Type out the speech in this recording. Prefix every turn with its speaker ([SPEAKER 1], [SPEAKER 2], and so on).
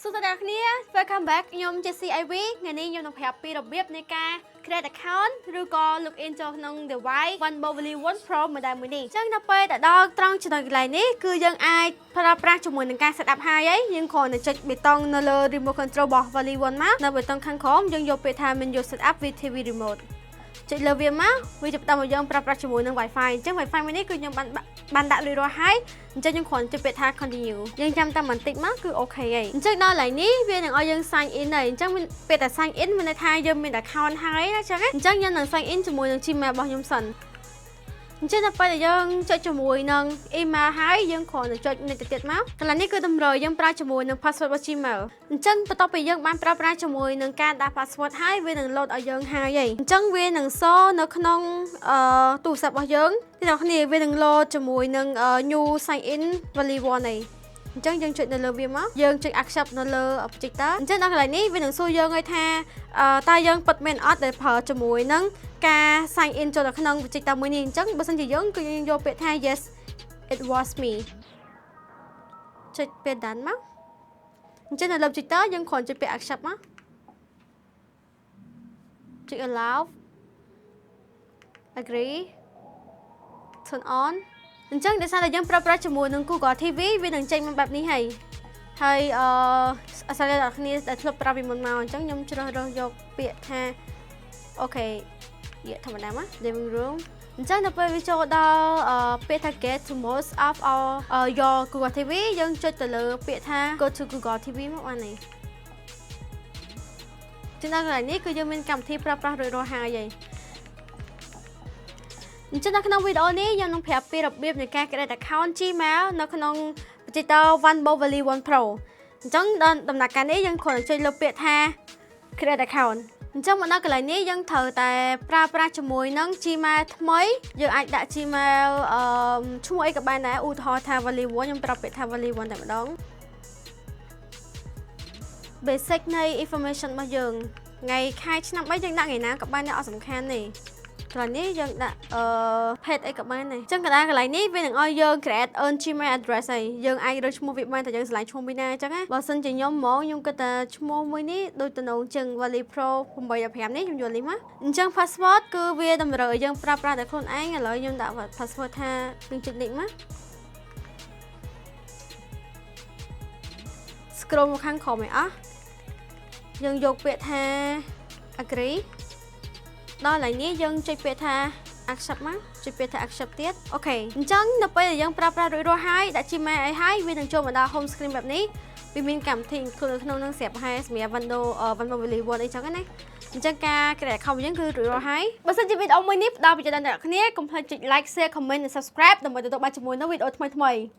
[SPEAKER 1] សួស្តីអ្នកគ្នា Welcome back ខ្ញុំ Jessie Ivy ថ្ងៃនេះខ្ញុំនឹងប្រាប់ពីរបៀបនៃការ create account ឬក៏ login ចូលក្នុង device OnePlus Version 1 Pro មួយនេះអញ្ចឹងដល់ពេលទៅដល់ត្រង់ចំណុចកន្លែងនេះគឺយើងអាចប្រើប្រាស់ជាមួយនឹងការ set up ហើយយើងគ្រាន់តែចុចប៊ូតុងនៅលើ remote control របស់ Version 1 មកនៅប៊ូតុងខាងក្រោមយើងយកពាក្យថា menu set up with TV remote ចុចលើវាមកវាចាប់តាមយើងប្រើប្រាស់ជាមួយនឹង Wi-Fi អញ្ចឹង Wi-Fi មួយនេះគឺខ្ញុំបានដាក់រួចរាល់ហើយអញ្ចឹងខ្ញុំគ្រាន់ចុចពាក្យថា continue យើងចាំតែបន្តិចមកគឺអូខេហើយអញ្ចឹងដល់កន្លែងនេះវានឹងឲ្យយើង sign in ហើយអញ្ចឹងពេលតែ sign in មានន័យថាយើងមាន account ហើយណាអញ្ចឹងខ្ញុំនឹង sign in ជាមួយនឹង Gmail របស់ខ្ញុំសិនអញ្ចឹងដល់ពេលយើងចុចជាមួយនឹង email ហើយយើងគ្រាន់តែចុចនេះទៅទៀតមកកន្លែងនេះគឺតម្រូវយើងប្រើជាមួយនឹង password របស់ Gmail អញ្ចឹងបន្ទាប់ពីយើងបានប្រើប្រាស់ជាមួយនឹងការដាក់ password ហើយវានឹង load ឲ្យយើងហើយអញ្ចឹងវានឹងសនៅក្នុងទូរស័ព្ទរបស់យើងអ្នកនរគ្នាវានឹង load ជាមួយនឹង new sign in Version 1នេះអញ្ចឹងយើងចុចនៅលើវាមកយើងចុច accept នៅលើ projector អញ្ចឹងដល់កន្លែងនេះវានឹងសួរយើងឲ្យថាតើយើងពិតមែនអត់ដែលប្រើជាមួយនឹងការ sign in ចូលទៅក្នុង projector មួយនេះអញ្ចឹងបើសិនជាយើងគឺយើងយកពាក្យថា yes it was me ចុចពាក្យ done មកអញ្ចឹងនៅលើ projector យើងគ្រាន់ចុចពាក្យ accept មកចុច allow agree turn on អញ្ចឹងដោយសារតែយើងប្រើប្រាស់ជាមួយនឹង Google TV វានឹងចេញមកបែបនេះហើយអសរអ្នកគ្នាដែលធ្លាប់ប្រើពីមុនមកអញ្ចឹងខ្ញុំជ្រើសរើសយកពាក្យថាអូខេនិយាយធម្មតាមក living room អញ្ចឹងដល់ពេលវាចូលដល់ពាក្យថា get to most of your Google TV យើងចុចទៅលើពាក្យថា go to Google TV មកបាននេះចឹងដល់កន្លែងនេះគឺយើងមានកម្មវិធីប្រើប្រាស់រួចរាល់ហើយអញ្ចឹងនៅក្នុងវីដេអូនេះខ្ញុំនឹងប្រាប់ពីរបៀបនៃការ create account Gmail នៅក្នុង Digital OnePlus Version 1 Pro អញ្ចឹងដល់ដំណាក់កាលនេះយើងគ្រាន់តែចុចលើពាក្យថា create account អញ្ចឹងមកដល់កន្លែងនេះយើងត្រូវតែប្រើប្រាស់ជាមួយនឹង Gmail ថ្មីយើងអាចដាក់ Gmail ឈ្មោះអីក៏បានដែរឧទាហរណ៍ថា Version 1ខ្ញុំប្រើពាក្យថា Version 1តែម្ដង basic នៃ information របស់យើងថ្ងៃខែឆ្នាំអីយើងដាក់ថ្ងៃណាក៏បានដែរអត់សំខាន់ទេកន្លែងនេះយើងដាក់page អីក៏បានដែរអញ្ចឹងកន្លែងនេះវានឹងឲ្យយើង create earn Gmail address ហើយយើងអាចរើសឈ្មោះវាបានតែយើងឆ្លៃឈ្មោះមួយណាអញ្ចឹងណាបើសិនជាខ្ញុំហ្មងខ្ញុំគិតថាឈ្មោះមួយនេះដូចតំណងជាង Version Pro 8.5នេះខ្ញុំយកនេះមកអញ្ចឹង password គឺវាតម្រូវឲ្យយើងប្រើប្រាស់តែខ្លួនឯងឥឡូវខ្ញុំដាក់ password ថាខ្ញុំចុចនេះមក scroll មកខាងក្រោមឲ្យអស់យើងយកពាក្យថា agree ដល់កន្លែងនេះយើងចុចពាក្យថា accept មកចុចពាក្យថា accept ទៀតអូខេអញ្ចឹងនៅពេលដែលយើងប្រើប្រាស់រួចរាល់ហើយដាក់ Gmail អីហើយវានឹងចូលមកដល់ home screen បែបនេះវាមានកម្មវិធីក្នុងនឹងស្រាប់ហើយសម្រាប់ Windows Version 1អីចឹងណាអញ្ចឹងការ create account យើងគឺរួចរាល់ហើយបើសិនជាវីដេអូមួយនេះផ្ដល់ប្រយោជន៍ដល់អ្នកនរគ្នាកុំភ្លេចចុច like share comment និង subscribe ដើម្បីទទួលបានជាមួយនូវវីដេអូថ្មីៗ